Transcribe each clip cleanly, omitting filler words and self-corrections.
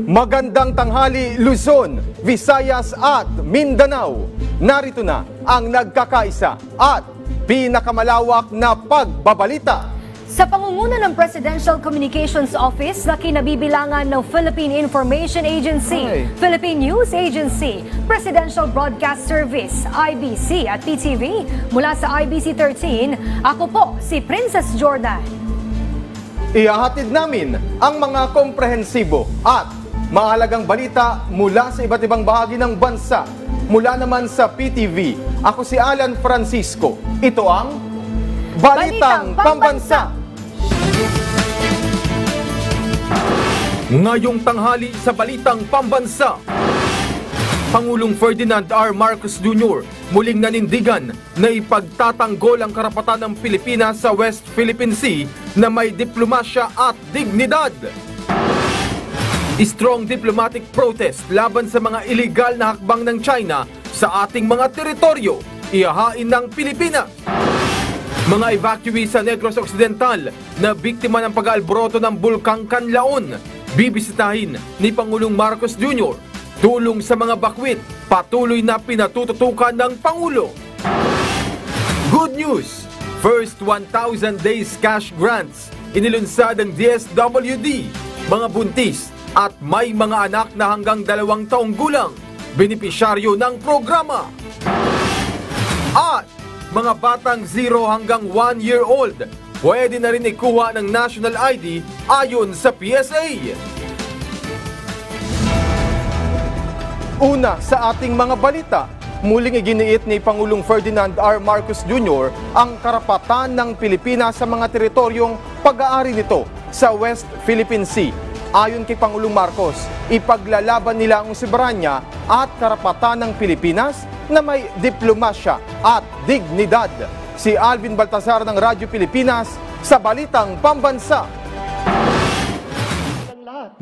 Magandang tanghali Luzon, Visayas at Mindanao. Narito na ang nagkakaisa at pinakamalawak na pagbabalita. Sa pangunguna ng Presidential Communications Office na kinabibilangan ng Philippine Information Agency, Philippine News Agency, Presidential Broadcast Service, IBC at PTV, mula sa IBC 13, ako po si Princess Jordan. Ihahatid namin ang mga komprehensibo at mahalagang balita mula sa iba't ibang bahagi ng bansa. Mula naman sa PTV, ako si Alan Francisco. Ito ang Balitang Pambansa. Ngayong tanghali sa Balitang Pambansa, Pangulong Ferdinand R. Marcos Jr. muling nanindigan na ipagtatanggol ang karapatan ng Pilipinas sa West Philippine Sea na may diplomasya at dignidad. Strong diplomatic protest laban sa mga illegal na hakbang ng China sa ating mga teritoryo, ihahain ng Pilipinas. Mga evacuee sa Negros Occidental na biktima ng pag-aalboroto ng Bulkang Canlaon, bibisitahin ni Pangulong Marcos Jr. Tulong sa mga bakwit, patuloy na pinatututukan ng Pangulo. Good news! First 1,000 days cash grants inilunsad ng DSWD, mga buntis at may mga anak na hanggang 2 taong gulang, benepisyaryo ng programa. At mga batang 0 hanggang 1 year old, pwede na rin ikuha ng National ID ayon sa PSA. Una sa ating mga balita, muling iginiit ni Pangulong Ferdinand R. Marcos Jr. ang karapatan ng Pilipinas sa mga teritoryong pag-aari nito sa West Philippine Sea. Ayon kay Pangulong Marcos, ipaglalaban nila ang soberanya at karapatan ng Pilipinas na may diplomasya at dignidad. Si Alvin Baltasar ng Radyo Pilipinas sa Balitang Pambansa.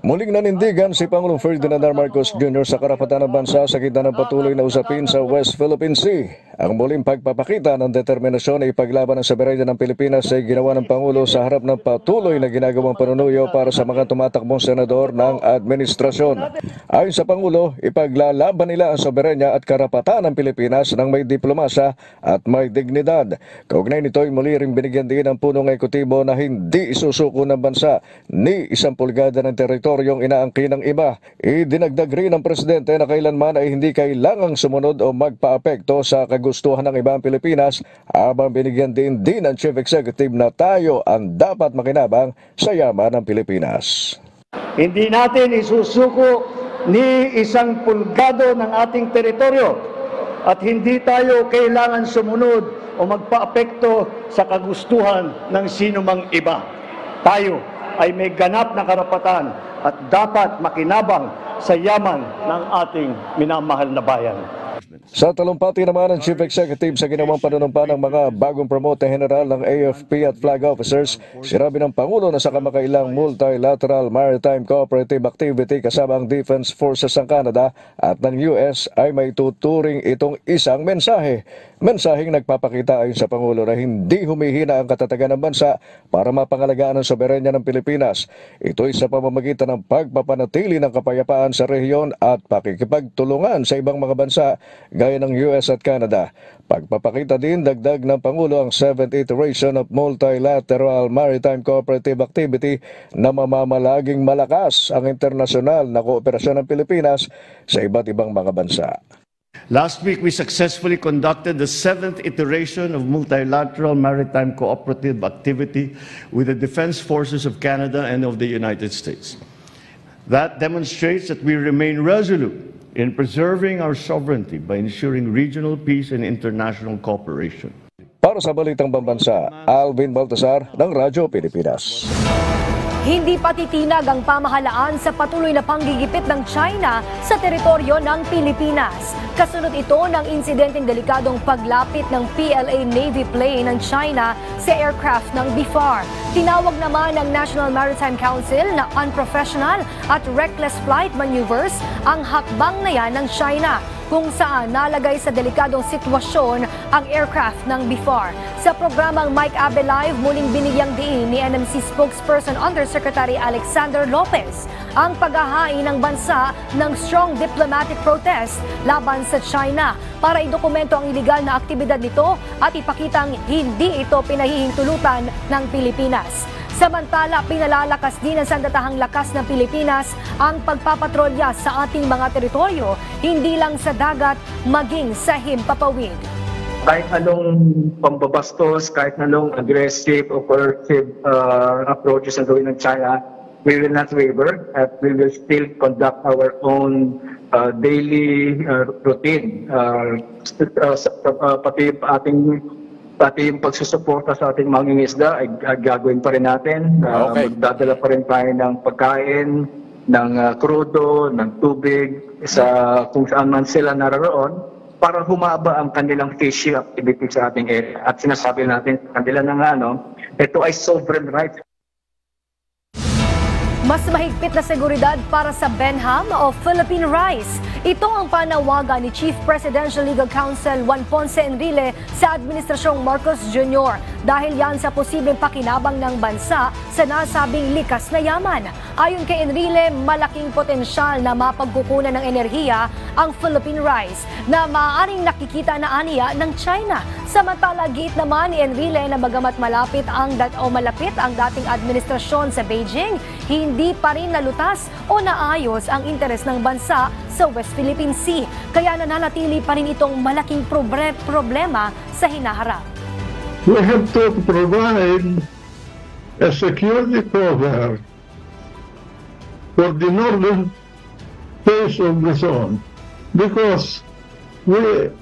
Muling nanindigan si Pangulong Ferdinand R. Marcos Jr. sa karapatan ng bansa sa gitna ng patuloy na usapin sa West Philippine Sea. Ang muling pagpapakita ng determinasyon na ipaglaban ang soberanya ng Pilipinas ay ginawa ng Pangulo sa harap ng patuloy na ginagawang panunuyo para sa mga tumatakbong senador ng administrasyon. Ayon sa Pangulo, ipaglalaban nila ang soberanya at karapatan ng Pilipinas ng may diplomasya at may dignidad. Kaugnay nito ay muli ring binigyan din ng punong ekutibo na hindi isusuko ng bansa ni 1 pulgada ng teritoryong inaangkin ng iba. Idinagdag rin ng Presidente na kailanman ay hindi kailangang sumunod o magpaapekto sa kagustuhan ng ibang Pilipinas, habang binigyan din ng Chief Executive na tayo ang dapat makinabang sa yaman ng Pilipinas. Hindi natin isusuko ni 1 pulgado ng ating teritoryo at hindi tayo kailangan sumunod o magpaapekto sa kagustuhan ng sinumang iba. Tayo ay may ganap na karapatan at dapat makinabang sa yaman ng ating minamahal na bayan. Sa talumpati naman ng Chief Executive sa ginawang panunumpa ng mga bagong promote general ng AFP at flag officers, sinabi ng Pangulo na sa kamakailang multilateral maritime cooperative activity kasama ang Defense Forces ng Canada at ng US ay may tuturing itong isang mensahe. Mensaheng nagpapakita ayon sa Pangulo na hindi humihina ang katatagan ng bansa para mapangalagaan ang soberanya ng Pilipinas. Ito'y sa pamamagitan ng pagpapanatili ng kapayapaan sa rehiyon at pakikipagtulungan sa ibang mga bansa gaya ng US at Canada. Pagpapakita din dagdag ng Pangulo ang 7th iteration of multilateral maritime cooperative activity na mamamalaging malakas ang internasyonal na kooperasyon ng Pilipinas sa iba't ibang mga bansa. Last week, we successfully conducted the 7th iteration of multilateral maritime cooperative activity with the Defense Forces of Canada and of the United States. That demonstrates that we remain resolute in preserving our sovereignty by ensuring regional peace and international cooperation. Para sa Balitang Pambansa, Alvin Baltasar ng Radyo Pilipinas. Hindi patitinag ang pamahalaan sa patuloy na panggigipit ng China sa teritoryo ng Pilipinas. Kasunod ito ng insidenteng delikadong paglapit ng PLA Navy plane ng China sa aircraft ng BIFAR. Tinawag naman ng National Maritime Council na unprofessional at reckless flight maneuvers ang hakbang na yan ng China. kung saan nalagay sa delikadong sitwasyon ang aircraft ng BIFAR. Sa programang Mike Abe Live, muling binigyang diin ni NMC spokesperson Undersecretary Alexander Lopez ang paghahain ng bansa ng strong diplomatic protest laban sa China para idokumento ang iligal na aktibidad nito at ipakitang hindi ito pinahihintulutan ng Pilipinas. Samantala, pinalalakas din ng sandatahang lakas ng Pilipinas ang pagpapatrolya sa ating mga teritoryo, hindi lang sa dagat, maging sa himpapawid. Kahit anong pambabastos, kahit anong aggressive or coercive approaches na gawin ng China, we will not waver at we will still conduct our own daily routine. Pati yung pagsusuporta sa ating mangingisda ay gagawin pa rin natin. Magdadala pa rin tayo ng pagkain, ng krudo, ng tubig, sa kung saan man sila naroon para humaba ang kanilang fishing activity sa ating area. At sinasabi natin sa kanila na nga, ito ay sovereign right. Mas mahigpit na seguridad para sa Benham o Philippine Rice. Ito ang panawagan ni Chief Presidential Legal Counsel Juan Ponce Enrile sa Administrasyong Marcos Jr. dahil yan sa posibleng pakinabang ng bansa sa nasabing likas na yaman. Ayon kay Enrile, malaking potensyal na mapagkukunan ng enerhiya ang Philippine Rice na maaaring nakikita na aniya ng China. Samantala, giit naman ni Enrile na bagamat malapit ang dating administrasyon sa Beijing, hindi pa rin nalutas o naayos ang interes ng bansa sa West Philippine Sea. Kaya nananatili pa rin itong malaking problema sa hinaharap. We have to provide a security cover for the northern face of Luzon because we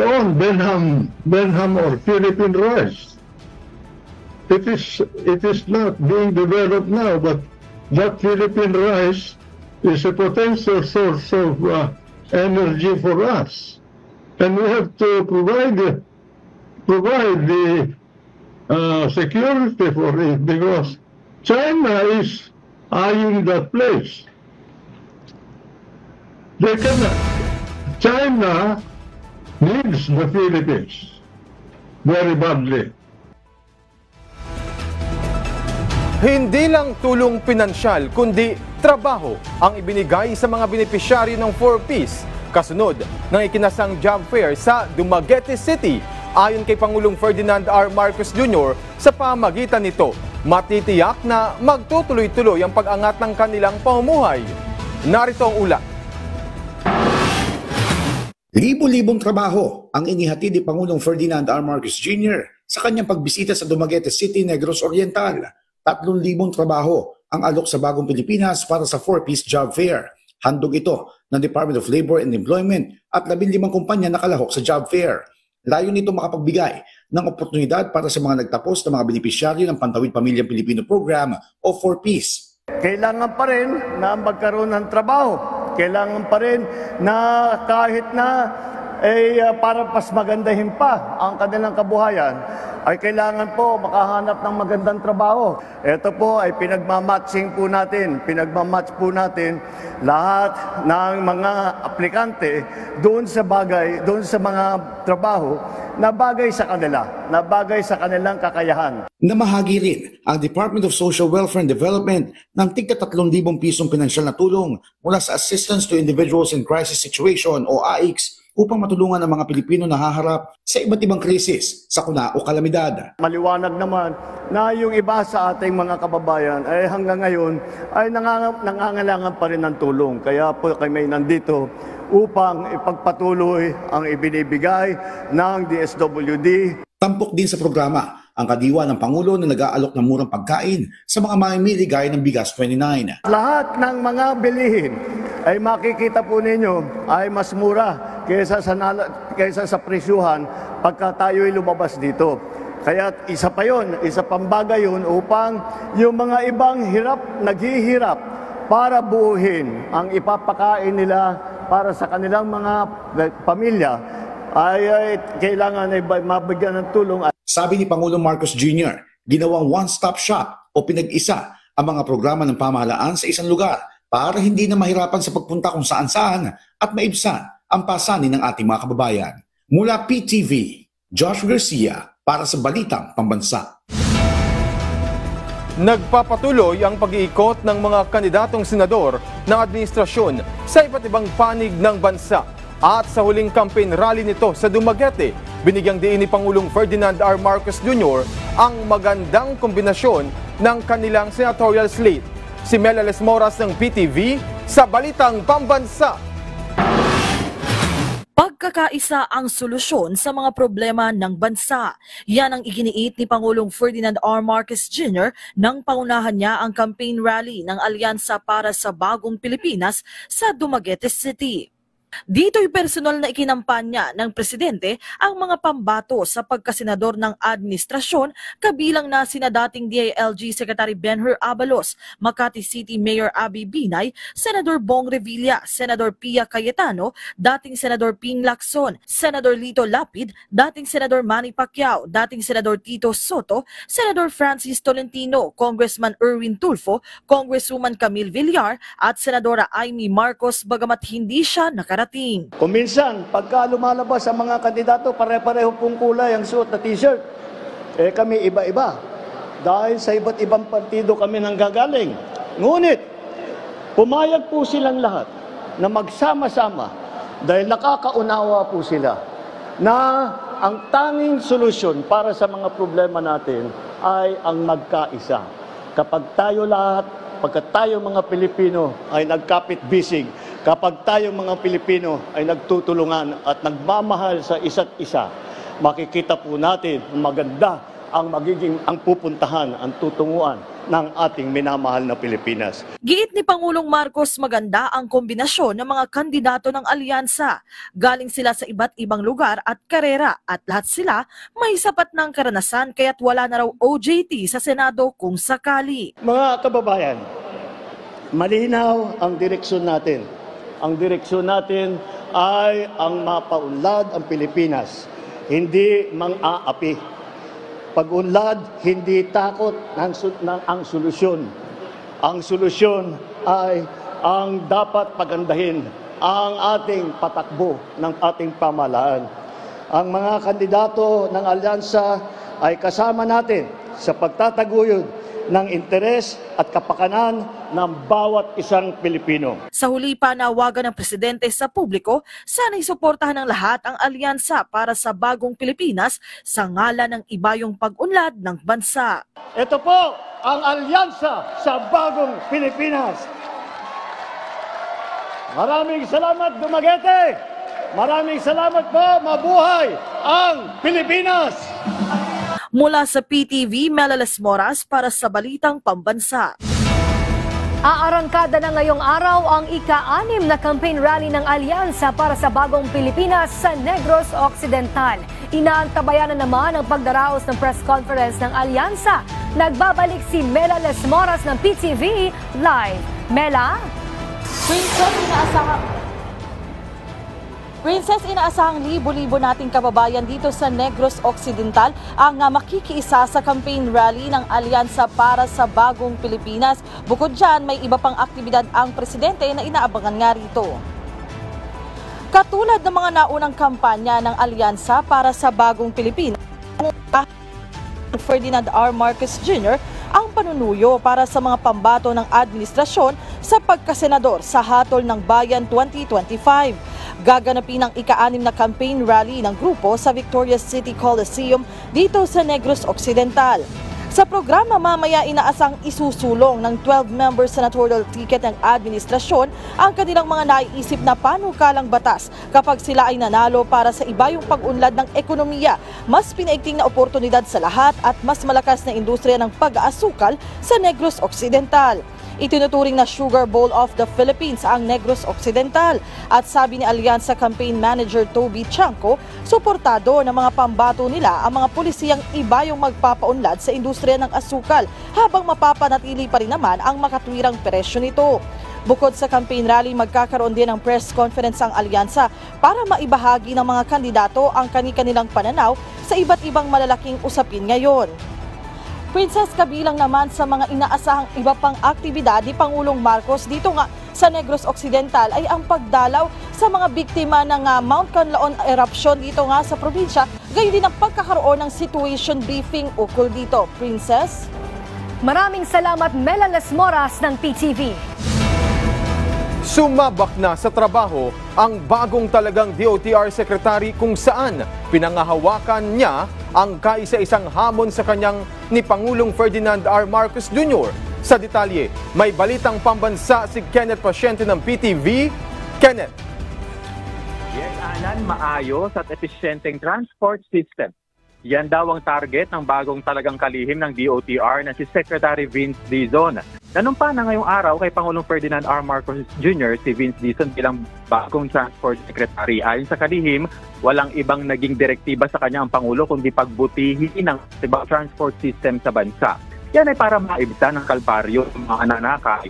own Benham or Philippine Rice. It is not being developed now, but that Philippine rice is a potential source of energy for us, and we have to provide the security for it because China is eyeing that place. China needs the Philippines very badly. Hindi lang tulong pinansyal kundi trabaho ang ibinigay sa mga benepisyaryo ng 4Ps kasunod ng ikinasang job fair sa Dumaguete City. Ayon kay Pangulong Ferdinand R. Marcos Jr., sa pamagitan nito, matitiyak na magtutuloy-tuloy ang pag-angat ng kanilang pamumuhay. Narito ang ulat. Libo-libong trabaho ang inihatid ni Pangulong Ferdinand R. Marcos Jr. sa kanyang pagbisita sa Dumaguete City, Negros Oriental. 3,000 trabaho ang alok sa Bagong Pilipinas para sa 4Ps Job Fair. Handog ito ng Department of Labor and Employment at 15 kumpanya na kalahok sa Job Fair. Layo nito makapagbigay ng oportunidad para sa mga nagtapos na mga benepisyaryo ng Pantawid Pamilyang Pilipino Program o 4Ps. Kailangan pa rin na magkaroon ng trabaho. Kailangan pa rin na kahit na para mas magandahin pa ang kanilang kabuhayan, ay kailangan po makahanap ng magandang trabaho. Ito po ay pinagmamatch po natin lahat ng mga aplikante doon sa mga trabaho na bagay sa kanila, na bagay sa kanilang kakayahan. Namahagi rin ang Department of Social Welfare and Development ng tigka 3,000 pisong pinansyal na tulong mula sa Assistance to Individuals in Crisis Situation o AICS upang matulungan ang mga Pilipino na haharap sa iba't ibang krisis, sakuna o kalamidad. Maliwanag naman na yung iba sa ating mga kababayan ay hanggang ngayon ay nangangailangan pa rin ng tulong. Kaya po kami nandito upang ipagpatuloy ang ibinibigay ng DSWD. Tampok din sa programa ang kadiwa ng Pangulo na nag-aalok ng murang pagkain sa mga mamimili gaya ng Bigas 29. Lahat ng mga bilihin ay makikita po ninyo ay mas mura kaysa sa presyuhan pagka tayo'y lumabas dito. Kaya isa pang bagay yun upang yung mga ibang naghihirap para buuhin ang ipapakain nila para sa kanilang mga pamilya ay kailangan ay mabigyan ng tulong. Sabi ni Pangulong Marcos Jr., ginawang one-stop shop o pinag-isa ang mga programa ng pamahalaan sa isang lugar para hindi na mahirapan sa pagpunta kung saan-saan at maibsan ang pasanin ng ating mga kababayan. Mula PTV, Josh Garcia para sa Balitang Pambansa. Nagpapatuloy ang pag-iikot ng mga kandidatong senador ng administrasyon sa iba't ibang panig ng bansa. At sa huling campaign rally nito sa Dumaguete, binigyang diin ni Pangulong Ferdinand R. Marcos Jr. ang magandang kombinasyon ng kanilang senatorial slate. Si Mela Lesmoras ng PTV sa Balitang Pambansa. Pagkakaisa ang solusyon sa mga problema ng bansa. Yan ang iginiit ni Pangulong Ferdinand R. Marcos Jr. nang paunahan niya ang campaign rally ng Alyansa para sa Bagong Pilipinas sa Dumaguete City. Dito'y personal na ikinampanya ng presidente ang mga pambato sa pagkasenador ng administrasyon, kabilang na sina dating DILG Secretary Benhur Abalos, Makati City Mayor Abby Binay, Senador Bong Revilla, Senador Pia Cayetano, dating Senador Ping Lacson, Senador Lito Lapid, dating Senador Manny Pacquiao, dating Senador Tito Soto, Senador Francis Tolentino, Congressman Erwin Tulfo, Congresswoman Camille Villar at Senadora Amy Marcos, bagamat hindi siya nakarating. Kung minsan, pagka lumalabas ang mga kandidato, pare-pareho pong kulay ang suot na t-shirt. Kami iba-iba. Dahil sa iba't ibang partido kami nanggagaling. Ngunit, pumayag po silang lahat na magsama-sama dahil nakakaunawa po sila na ang tanging solusyon para sa mga problema natin ay ang magkaisa. Kapag tayo lahat, pagkat tayo mga Pilipino ay nagkapit-bisig, kapag tayo mga Pilipino ay nagtutulungan at nagmamahal sa isa't isa, makikita po natin maganda ang pupuntahan, ang tutunguan ng ating minamahal na Pilipinas. Giit ni Pangulong Marcos, maganda ang kombinasyon ng mga kandidato ng alyansa. Galing sila sa iba't ibang lugar at karera at lahat sila may sapat ng karanasan kaya't wala na raw OJT sa Senado kung sakali. Mga kababayan, malinaw ang direksyon natin. Ang direksyon natin ay ang mapaunlad ang Pilipinas, hindi mang-aapi. Pag-unlad, hindi takot ang solusyon. Ang solusyon ay ang dapat pagandahin ang ating patakbo ng ating pamahalaan. Ang mga kandidato ng alyansa ay kasama natin sa pagtataguyod ng interes at kapakanan ng bawat isang Pilipino. Sa huli panawagan ng presidente sa publiko, sana'y suportahan ng lahat ang alyansa para sa Bagong Pilipinas sa ngalan ng ibayong pag-unlad ng bansa. Ito po ang alyansa sa Bagong Pilipinas. Maraming salamat, Dumaguete! Maraming salamat po, mabuhay ang Pilipinas! Mula sa PTV, Mela Lesmoras para sa Balitang Pambansa. Aarangkada na ngayong araw ang ika-6 na campaign rally ng Alyansa para sa Bagong Pilipinas sa Negros Occidental. Inaantabayan na naman ang pagdaraos ng press conference ng Alyansa. Nagbabalik si Mela Lesmoras ng PTV Live. Mela? Princess, inaasahang libo-libo nating kababayan dito sa Negros Occidental ang makikiisa sa campaign rally ng Alyansa para sa Bagong Pilipinas. Bukod dyan, may iba pang aktibidad ang presidente na inaabangan nga rito. Katulad ng mga naunang kampanya ng Alyansa para sa Bagong Pilipinas, Ferdinand R. Marcos Jr. ang panunuyo para sa mga pambato ng administrasyon sa pagkasenador sa Hatol ng Bayan 2025. Gaganapin ang ika-6 na campaign rally ng grupo sa Victoria City Coliseum dito sa Negros Occidental. Sa programa mamaya inaasang isusulong ng 12-member senatorial ticket ng administrasyon ang kanilang mga naiisip na panukalang batas kapag sila ay nanalo para sa ibayong pag-unlad ng ekonomiya, mas pinaigting na oportunidad sa lahat at mas malakas na industriya ng pag-aasukal sa Negros Occidental. Itinuturing na Sugar Bowl of the Philippines ang Negros Occidental at sabi ni Alyansa Campaign Manager Toby Chanco, suportado ng mga pambato nila ang mga pulisiyang iba yung magpapaunlad sa industriya ng asukal habang mapapanatili pa rin naman ang makatwirang presyo nito. Bukod sa campaign rally, magkakaroon din ng press conference ang Alyansa para maibahagi ng mga kandidato ang kani-kanilang pananaw sa iba't ibang malalaking usapin ngayon. Princess, kabilang naman sa mga inaasahang iba pang aktibidad ni Pangulong Marcos dito nga sa Negros Occidental ay ang pagdalaw sa sa mga biktima ng Mount Canlaon eruption dito nga sa probinsya, gayon din ang pagkakaroon ng situation briefing ukol dito. Princess? Maraming salamat, Mela Lesmoras ng PTV. Sumabak na sa trabaho ang bagong talagang DOTR Secretary kung saan pinangahawakan niya ang kaisa-isang hamon sa kanyang ni Pangulong Ferdinand R. Marcos Jr. Sa detalye, may balitang pambansa si Kenneth Pasyente ng PTV. Kenneth. Yes, Alan, maayos at episyenteng transport system. Yan daw ang target ng bagong talagang kalihim ng DOTR na si Secretary Vince Dizon. Nanumpa na ngayong araw kay Pangulong Ferdinand R. Marcos Jr. si Vince Dizon bilang bagong transport secretary. Ayon sa kalihim, walang ibang naging direktiba sa kanya ang Pangulo kundi pagbutihin ng ibang transport system sa bansa. Yan ay para maibsan ng kalbaryo ng mga nanakay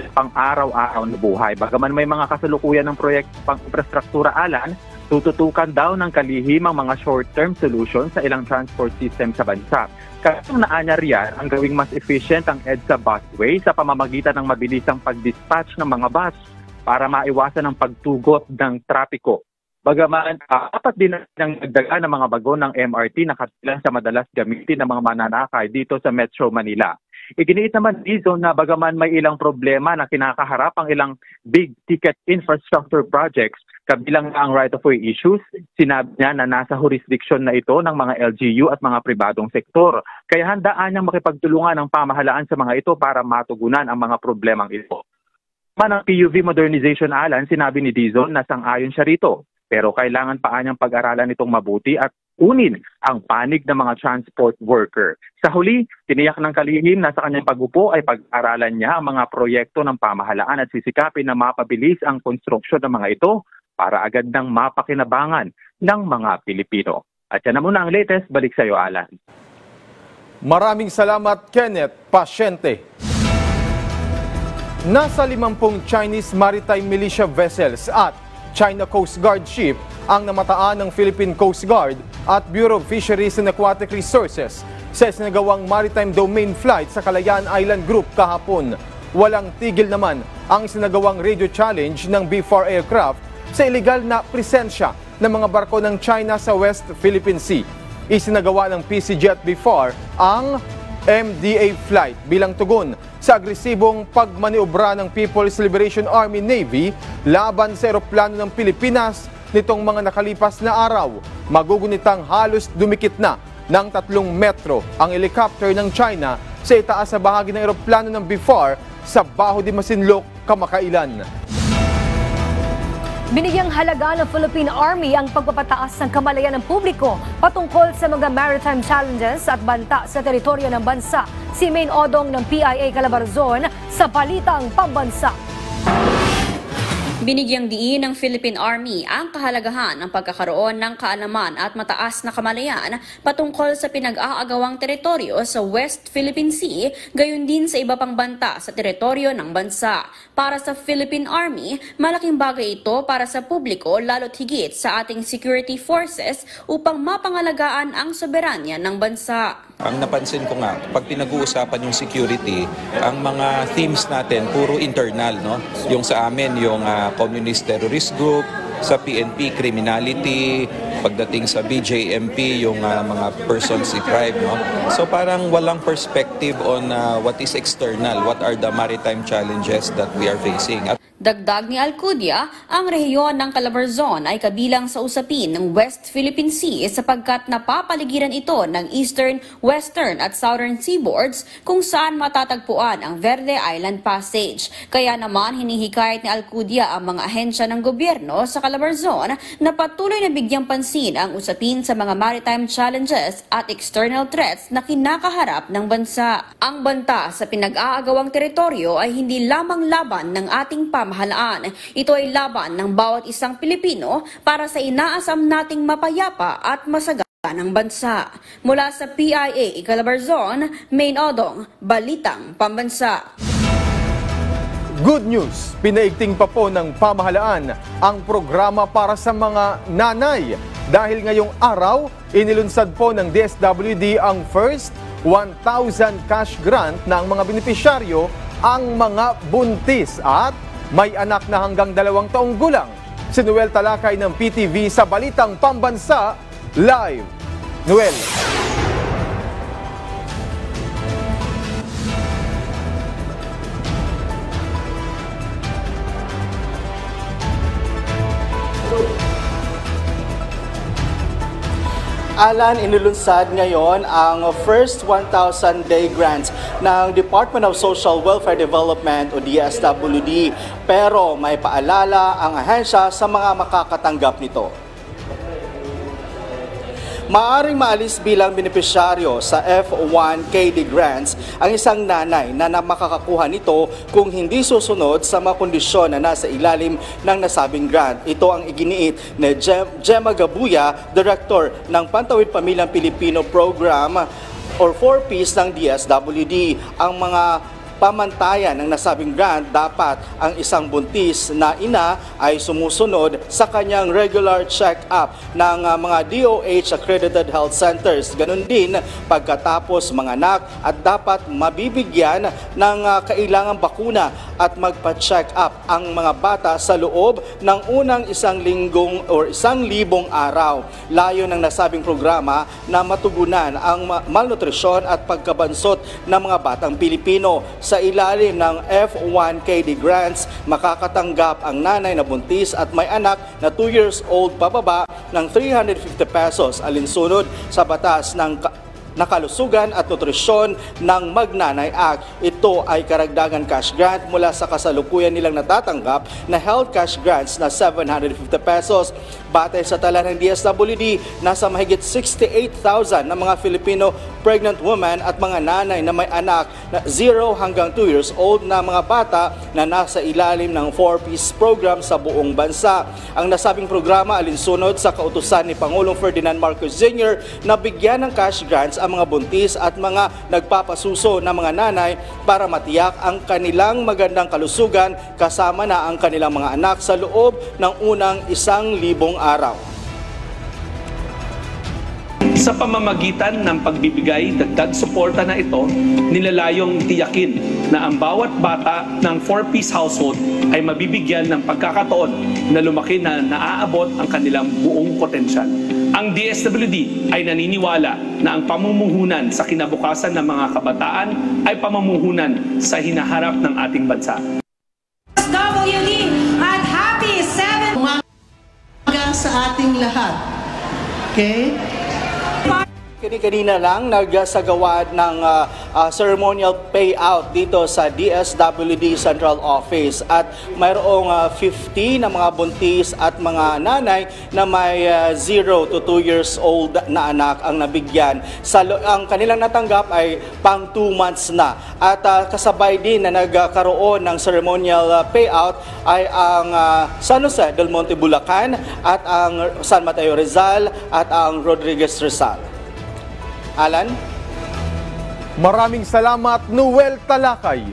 pang araw-araw na buhay. Bagaman may mga kasalukuyan ng proyekto pang infrastruktura, Alan, tututukan daw ng kalihim ang mga short-term solutions sa ilang transport system sa bansa. Kaya naanya riyan ang gawing mas efficient ang EDSA busway sa pamamagitan ng mabilisang pag-dispatch ng mga bus para maiwasan ang pagtugot ng trapiko. Bagaman, dapat din ang nagdaga ng mga bago ng MRT na kabilang sa madalas gamitin ng mga mananakay dito sa Metro Manila. Iginiit naman Dizon na bagaman may ilang problema na kinakaharap ang ilang big-ticket infrastructure projects, kabilang ang right-of-way issues, sinabi niya na nasa jurisdiction na ito ng mga LGU at mga pribadong sektor. Kaya handaan niyang makipagtulungan ng pamahalaan sa mga ito para matugunan ang mga problemang ito. Man ang PUV modernization, Alan, sinabi ni Dizon na sang-ayon siya rito. Pero kailangan pa niyang pag-aralan itong mabuti at kunin ang panig ng mga transport worker. Sa huli, tiniyak ng kalihim na sa kanyang pag-upo ay pag-aralan niya ang mga proyekto ng pamahalaan at sisikapin na mapabilis ang konstruksyon ng mga ito para agad nang mapakinabangan ng mga Pilipino. At yan na muna ang latest. Balik sa iyo, Alan. Maraming salamat, Kenneth Pasyente. Nasa 50 Chinese maritime militia vessels at China Coast Guard ship ang namataan ng Philippine Coast Guard at Bureau of Fisheries and Aquatic Resources sa isinagawang maritime domain flight sa Kalayaan Island Group kahapon. Walang tigil naman ang isinagawang radio challenge ng B-4 aircraft sa iligal na presensya ng mga barko ng China sa West Philippine Sea. Isinagawa ng PCG at B-4 ang MDA flight bilang tugon sa agresibong pagmaniobra ng People's Liberation Army Navy laban sa eroplano ng Pilipinas nitong mga nakalipas na araw. Magugunitang halos dumikit na ng 3 metro ang helicopter ng China sa itaas sa bahagi ng eroplano ng B-4 sa Baho de Masinloc kamakailan. Binigyang halaga ng Philippine Army ang pagpapataas ng kamalayan ng publiko patungkol sa mga maritime challenges at banta sa teritoryo ng bansa. Si Main Odong ng PIA Calabarzon sa Balitang Pambansa. Binigyang diin ng Philippine Army ang kahalagahan ng pagkakaroon ng kaalaman at mataas na kamalayan patungkol sa pinag-aagawang teritoryo sa West Philippine Sea, gayon din sa iba pang banta sa teritoryo ng bansa. Para sa Philippine Army, malaking bagay ito para sa publiko lalo't higit sa ating security forces upang mapangalagaan ang soberanya ng bansa. Ang napansin ko nga, pag pinag-uusapan yung security, ang mga themes natin puro internal, no? Yung sa amin, yung communist terrorist group, sa PNP, criminality, pagdating sa BJMP, yung mga persons deprived, no? So parang walang perspective on what is external, what are the maritime challenges that we are facing. Dagdag ni Alcudia, ang rehiyon ng Calabarzon ay kabilang sa usapin ng West Philippine Sea sapagkat napapaligiran ito ng Eastern, Western at Southern seaboards kung saan matatagpuan ang Verde Island Passage. Kaya naman hinihikayat ni Alcudia ang mga ahensya ng gobyerno sa Calabarzon na patuloy na bigyang pansin ang usapin sa mga maritime challenges at external threats na kinakaharap ng bansa. Ang banta sa pinag-aagawang teritoryo ay hindi lamang laban ng ating pamahalaan. Ito ay laban ng bawat isang Pilipino para sa inaasam nating mapayapa at masaganang bansa. Mula sa PIA Calabarzon, Main Odong, Balitang Pambansa. Good news! Pinaigting pa po ng pamahalaan ang programa para sa mga nanay. Dahil ngayong araw, inilunsad po ng DSWD ang first 1,000 cash grant ng mga benepisyaryo ang mga buntis at may anak na hanggang 2 taong gulang. si Noel Talakay ng PTV sa Balitang Pambansa Live. Noel. Alan, inulunsad ngayon ang first 1,000-day grants ng Department of Social Welfare Development o DSWD. Pero may paalala ang ahensya sa mga makakatanggap nito. Maaring maalis bilang benepisyaryo sa F1KD grants ang isang nanay na makakakuha nito kung hindi susunod sa mga kondisyon na nasa ilalim ng nasabing grant. Ito ang iginiit ni Gemma Gabuya, Director ng Pantawid Pamilyang Pilipino Program or 4Ps ng DSWD. Ang mga pamantayan ng nasabing grant, dapat ang isang buntis na ina ay sumusunod sa kanyang regular check-up ng mga DOH accredited health centers. Ganon din pagkatapos manganak at dapat mabibigyan ng kailangang bakuna at magpa-check up ang mga bata sa loob ng unang 1 linggong or 1,000 araw. Layo ng nasabing programa na matugunan ang malnutrisyon at pagkabansot ng mga batang Pilipino. Sa ilalim ng F1KD grants, makakatanggap ang nanay na buntis at may anak na 2 years old pababa ng 350 pesos alinsunod sa batas ng Nakalusugan at Nutrisyon ng Magnanay Act. Ito ay karagdagan cash grant mula sa kasalukuyan nilang natatanggap na health cash grants na 750 pesos. Batay sa tala ng DSWD, nasa mahigit 68,000 na mga Filipino pregnant women at mga nanay na may anak na 0 hanggang 2 years old na mga bata na nasa ilalim ng 4Ps program sa buong bansa. Ang nasabing programa alinsunod sa kautusan ni Pangulong Ferdinand Marcos Jr. na bigyan ng cash grants ang mga buntis at mga nagpapasuso na mga nanay para matiyak ang kanilang magandang kalusugan kasama na ang kanilang mga anak sa loob ng unang 1,000 araw. Sa pamamagitan ng pagbibigay dagdag suporta na ito, nilalayong tiyakin na ang bawat bata ng 4Ps household ay mabibigyan ng pagkakataon na lumaki na naaabot ang kanilang buong potensyal. Ang DSWD ay naniniwala na ang pamumuhunan sa kinabukasan ng mga kabataan ay pamumuhunan sa hinaharap ng ating bansa. DSWD at happy 7 umaga sa ating lahat. Okay? Kanina lang nagsagawad ng ceremonial payout dito sa DSWD Central Office at mayroong 50 na mga buntis at mga nanay na may 0 to 2 years old na anak ang nabigyan. Ang kanilang natanggap ay pang 2 months na at kasabay din na nagkaroon ng ceremonial payout ay ang San Jose del Monte, Bulacan at ang San Mateo, Rizal at ang Rodriguez, Rizal. Alan? Maraming salamat, Noel Talakay.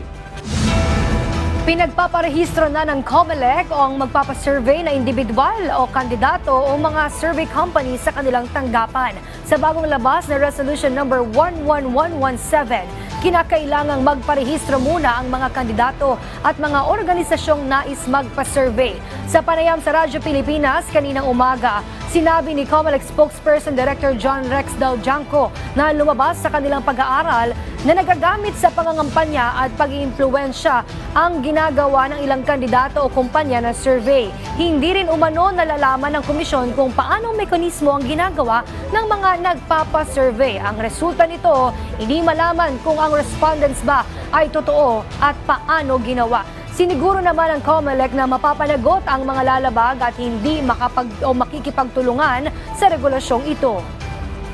Pinagpaparehistro na ng COMELEC o ang magpapasurvey na individual o kandidato o mga survey company sa kanilang tanggapan. Sa bagong labas na Resolution number 11117, kinakailangang magparehistro muna ang mga kandidato at mga organisasyong nais magpa-survey. Sa panayam sa Radyo Pilipinas kaninang umaga, sinabi ni COMELEC spokesperson Director John Rex Daljanco na lumabas sa kanilang pag-aaral na nagagamit sa pangangampanya at pag-iimpluwensya ang ginagawa ng ilang kandidato o kumpanya na survey. Hindi rin umano nalalaman ng komisyon kung paanong mekanismo ang ginagawa ng mga nagpapa-survey. Ang resulta nito, hindi malaman kung ang respondents ba ay totoo at paano ginawa. Siniguro naman ng COMELEC na mapapanagot ang mga lalabag at hindi makikipagtulungan sa regulasyong ito.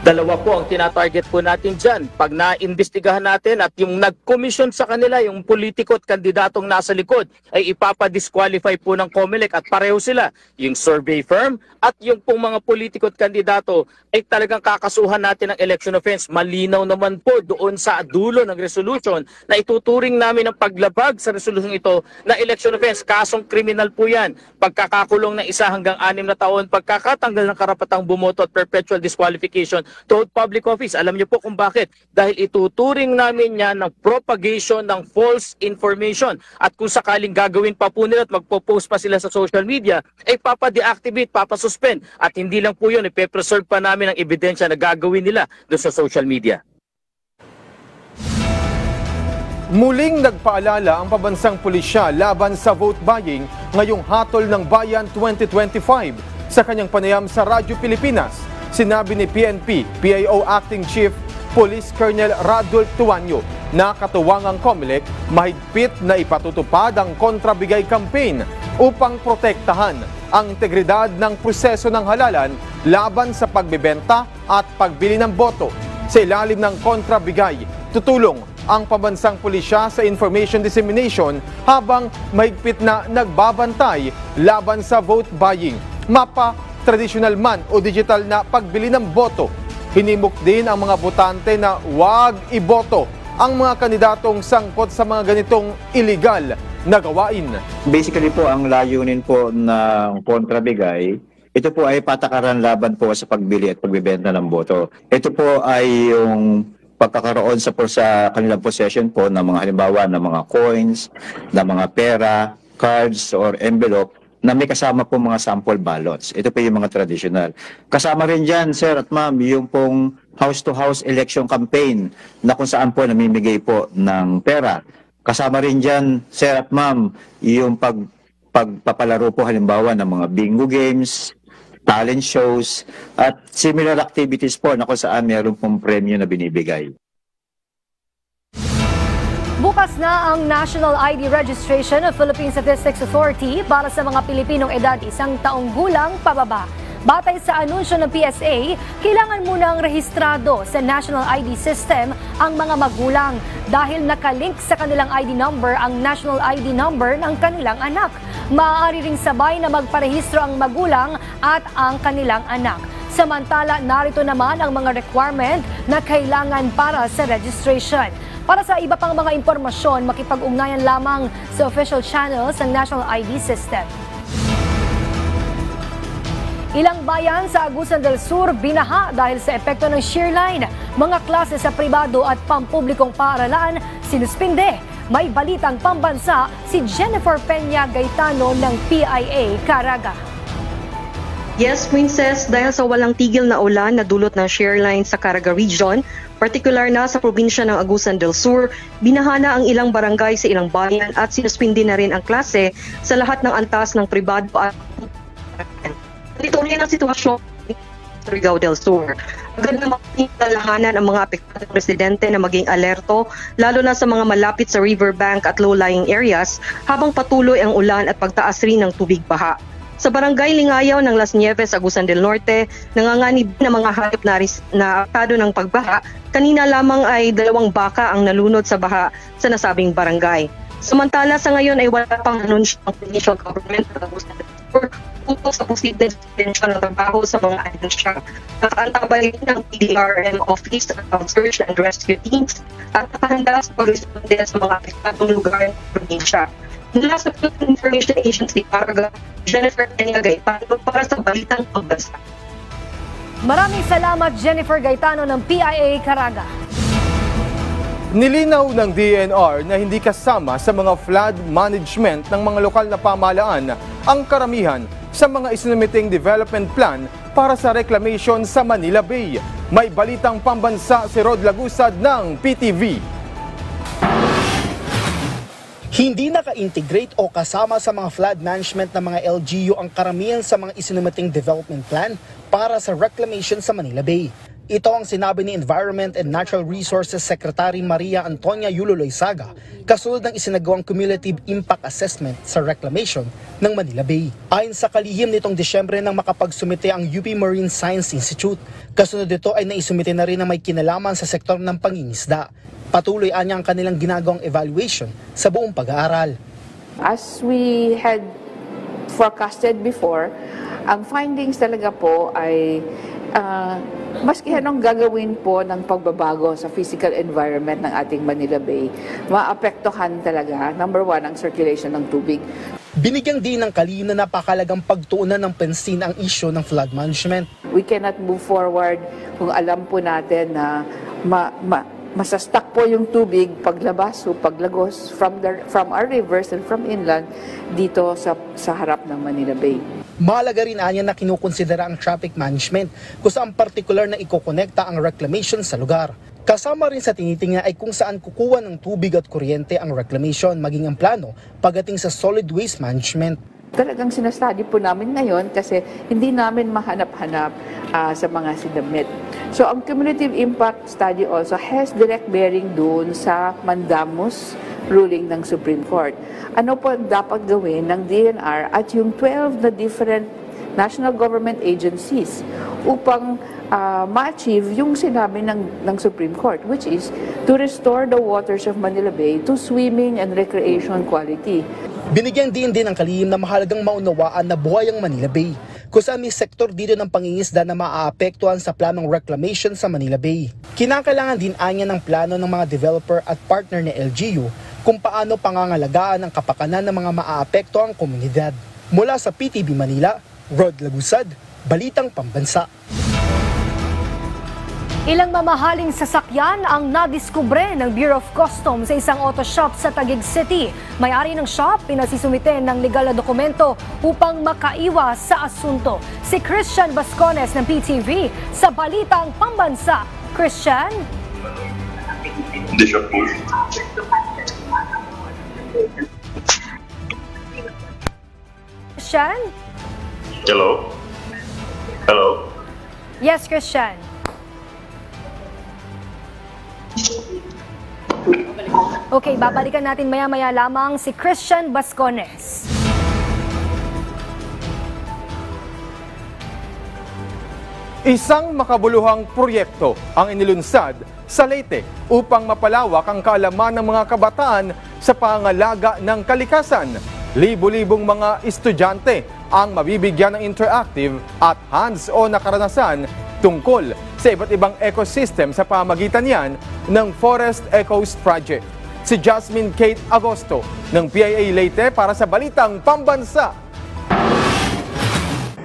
Dalawa po ang tinatarget po natin dyan. Pag naimbestigahan natin at yung nag-commission sa kanila, yung politiko at kandidatong nasa likod, ay ipapadisqualify po ng COMELEC at pareho sila. Yung survey firm at yung pong mga politiko at kandidato ay talagang kakasuhan natin ng election offense. Malinaw naman po doon sa dulo ng resolution na ituturing namin ang paglabag sa resolution ito na election offense. Kasong kriminal po yan. Pagkakakulong ng 1 hanggang 6 na taon, pagkakatanggal ng karapatang bumoto at perpetual disqualification to hold public office. Alam niyo po kung bakit? Dahil ituturing namin yan ng propagation ng false information. At kung sakaling gagawin pa po nila at magpo-post pa sila sa social media, ay papa-deactivate, papa-suspend. At hindi lang po yun, ipe-preserve pa namin ang ebidensya na gagawin nila doon sa social media. Muling nagpaalala ang pabansang pulisya laban sa vote buying ngayong Hatol ng Bayan 2025. Sa kanyang panayam sa Radyo Pilipinas, sinabi ni PNP PAO Acting Chief Police Colonel Radul Tuanyo na katuwang ang COMELEC mahigpit na ipatutupad ang kontrabigay campaign upang protektahan ang integridad ng proseso ng halalan laban sa pagbebenta at pagbili ng boto. Sa ilalim ng kontrabigay, tutulong ang pabansang pulisya sa information dissemination habang mahigpit na nagbabantay laban sa vote buying. Mapa, traditional man o digital na pagbili ng boto. Hinimok din ang mga botante na huwag iboto ang mga kandidatong sangkot sa mga ganitong illegal na gawain. Basically po, ang layunin po ng kontrabigay, ito po ay patakaran laban po sa pagbili at pagbebenta ng boto. Ito po ay yung pagkakaroon sa kanilang possession po ng mga halimbawa ng mga coins, ng mga pera, cards or envelope na may kasama po mga sample ballots. Ito po yung mga traditional. Kasama rin dyan, sir at ma'am, yung pong house-to-house election campaign na kung saan po namimigay po ng pera. Kasama rin dyan, sir at ma'am, yung pagpapalaro po halimbawa ng mga bingo games, talent shows, at similar activities po na kung saan meron pong premyo na binibigay. Bukas na ang National ID Registration of Philippine Statistics Authority para sa mga Pilipinong edad 1 taong gulang pababa. Batay sa anunsyo ng PSA, kailangan munang rehistrado sa National ID System ang mga magulang dahil nakalink sa kanilang ID number ang National ID number ng kanilang anak. Maaari ring sabay na magparehistro ang magulang at ang kanilang anak. Samantala, narito naman ang mga requirement na kailangan para sa registration. Para sa iba pang mga impormasyon, makipag-ugnayan lamang sa official channels ng National ID System. Ilang bayan sa Agusan del Sur binaha dahil sa epekto ng shear line. Mga klase sa pribado at pampublikong paaralan sinuspinde. May balitang pambansa si Jennifer Peña Gaetano ng PIA Caraga. Yes, Princess, dahil sa walang tigil na ulan na dulot ng shear line sa Caraga Region, partikular na sa probinsya ng Agusan del Sur, binahana ang ilang barangay sa ilang bayan at sinuspindi na rin ang klase sa lahat ng antas ng pribado at dito rin ang sitwasyon sa Surigao del Sur. Agad na makinalahanan ang mga apektadong residente na maging alerto, lalo na sa mga malapit sa riverbank at low-lying areas habang patuloy ang ulan at pagtaas rin ng tubig baha. Sa barangay Lingayaw ng Las Nieves, Agusan del Norte, nanganganib na mga hayop na apektado ng pagbaha. Kanina lamang ay 2 baka ang nalunod sa baha sa nasabing barangay. Samantala sa ngayon ay wala pang anunsyo ng provincial government ng Agusan del Sur tungkol sa posibleng suspension ng trabaho sa mga ahensya. Nakaantabay rin ng PDRM Office ang search and rescue teams at nakahanda sa pag-responde sa mga apektadong lugar ng probinsya. Mula sa Philippine Information Agency Caraga, Jennifer Peña Gaetano para sa Balitang Pambansa. Maraming salamat Jennifer Gaetano ng PIA Caraga. Nilinaw ng DNR na hindi kasama sa mga flood management ng mga lokal na pamahalaan ang karamihan sa mga isinumiting development plan para sa reclamation sa Manila Bay. May balitang pambansa si Rod Lagusad ng PTV. Hindi naka-integrate o kasama sa mga flood management ng mga LGU ang karamihan sa mga isinumiting development plan para sa reclamation sa Manila Bay. Ito ang sinabi ni Environment and Natural Resources Secretary Maria Antonia Yulo Loizaga kasunod ng isinagawang Cumulative Impact Assessment sa reclamation ng Manila Bay. Ayon sa kalihim nitong Disyembre nang makapagsumite ang UP Marine Science Institute, kasunod nito ay naisumite na rin na may kinalaman sa sektor ng pangingisda. Patuloy anya ang kanilang ginagawang evaluation sa buong pag-aaral. As we had forecasted before, ang findings talaga po ay maski anong gagawin po ng pagbabago sa physical environment ng ating Manila Bay, maapektuhan talaga, number 1, ang circulation ng tubig. Binigyang din ng kalihim na napakalagang pagtuunan ng pansin ang isyu ng flood management. We cannot move forward kung alam po natin na masastak po yung tubig paglabas o paglagos from our rivers and from inland dito sa harap ng Manila Bay. Mahalaga rin anya na kinukonsidera ang traffic management kung saan particular na ikokonekta ang reclamation sa lugar. Kasama rin sa tinitingnan ay kung saan kukuha ng tubig at kuryente ang reclamation maging ang plano pagdating sa solid waste management. Talagang sinastudy po namin ngayon kasi hindi namin mahanap-hanap sa mga sinabmit. So ang cumulative impact study also has direct bearing doon sa mandamus ruling ng Supreme Court. Ano po dapat gawin ng DNR at yung 12 na different national government agencies upang ma-achieve yung sinabi ng Supreme Court, which is to restore the waters of Manila Bay to swimming and recreation quality. Binigyan din ng kalihim na mahalagang maunawaan na buhay ang Manila Bay, kung saan may sektor dito ng pangingisda na maaapektuhan sa planong reclamation sa Manila Bay. Kinakailangan din anya ng plano ng mga developer at partner ni LGU kung paano pangangalagaan ang kapakanan ng mga maaapektuhang komunidad. Mula sa PTV Manila, Rod Lagusad, Balitang Pambansa. Ilang mamahaling sasakyan ang nadiskubre ng Bureau of Customs sa isang auto shop sa Taguig City. May-ari ng shop pinasisumite ng legal na dokumento upang makaiwas sa asunto. Si Christian Bascones ng PTV sa Balitang Pambansa. Christian? Christian? Hello? Hello? Yes, Christian. Okay, babalikan natin maya-maya lamang si Christian Bascones. Isang makabuluhang proyekto ang inilunsad sa Leyte upang mapalawak ang kaalaman ng mga kabataan sa pangalaga ng kalikasan. Libo-libong mga estudyante ang mabibigyan ng interactive at hands-on na karanasan tungkol sa iba't ibang ecosystem sa pamagitan niyan ng Forest Echoes Project. Si Jasmine Kate Agosto ng PIA Leyte para sa Balitang Pambansa.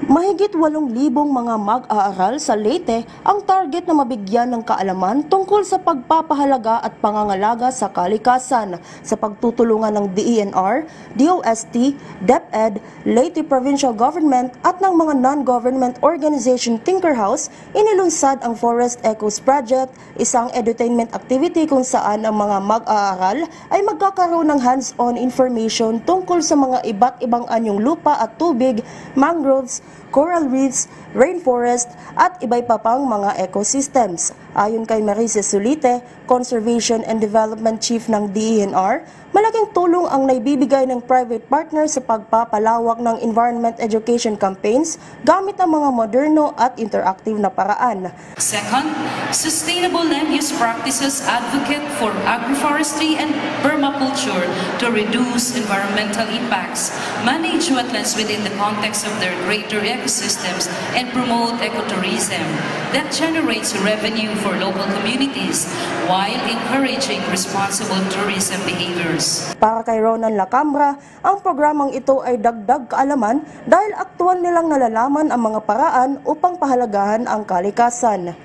Mahigit 8,000 mga mag-aaral sa Leyte ang target na mabigyan ng kaalaman tungkol sa pagpapahalaga at pangangalaga sa kalikasan sa pagtutulungan ng DENR, DOST, DepEd, Leyte Provincial Government at ng mga non-government organization Tinker House. Inilunsad ang Forest Echoes Project, isang edutainment activity kung saan ang mga mag-aaral ay magkakaroon ng hands-on information tungkol sa mga iba't ibang anyong lupa at tubig, mangroves, coral reefs, rainforest at iba pa pang mga ecosystems. Ayon kay Marisa Sulite, Conservation and Development Chief ng DENR, malaking tulong ang naibibigay ng private partner sa pagpapalawak ng environment education campaigns gamit ang mga moderno at interactive na paraan. Second, sustainable land use practices advocate for agroforestry and permaculture to reduce environmental impacts, manage wetlands within the context of their greater ecosystems, and promote ecotourism that generates revenue for local communities while encouraging responsible tourism behaviors. Para kay Ronan Lacambra, ang programang ito ay dagdag kaalaman dahil aktual nilang nalalaman ang mga paraan upang pahalagahan ang kalikasan.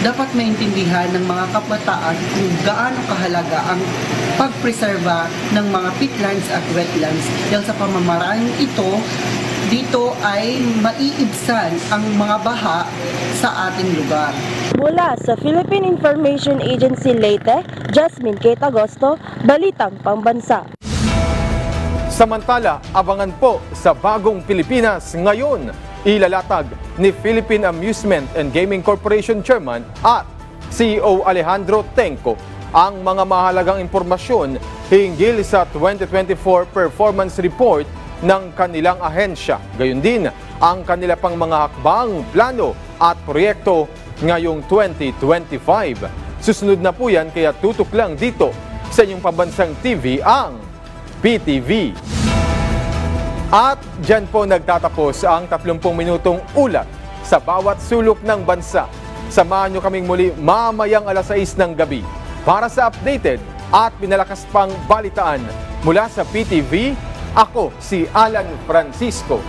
Dapat maintindihan ng mga kabataan kung gaano kahalaga ang pagpreserba ng mga peatlands at wetlands. Dahil sa pamamaraan ito, dito ay maiibsan ang mga baha sa ating lugar. Mula sa Philippine Information Agency Leyte, Jasmine Kate Agosto, Balitang Pambansa. Samantala, abangan po sa Bagong Pilipinas ngayon. Ilalatag ni Philippine Amusement and Gaming Corporation Chairman at CEO Alejandro Tenco ang mga mahalagang impormasyon hinggil sa 2024 performance report ng kanilang ahensya. Gayon din ang kanila pang mga hakbang, plano at proyekto ngayong 2025. Susunod na po yan kaya tutok lang dito sa inyong pambansang TV ang PTV. At dyan po nagtatapos ang 30 minutong ulat sa bawat sulok ng bansa. Samahan nyo kaming muli mamayang alas 6 ng gabi para sa updated at pinalakas pang balitaan mula sa PTV. Ako si Alan Francisco.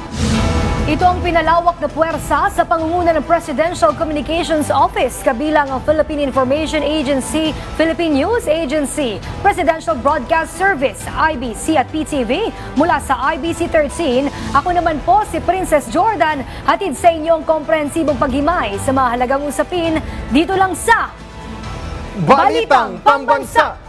Ito ang pinalawak na puwersa sa pangunguna ng Presidential Communications Office kabilang ang Philippine Information Agency, Philippine News Agency, Presidential Broadcast Service, IBC at PTV. Mula sa IBC 13, ako naman po si Princess Jordan, hatid sa inyo ang komprehensibong paghimay sa mahalagang usapin dito lang sa Balitang Pambansa.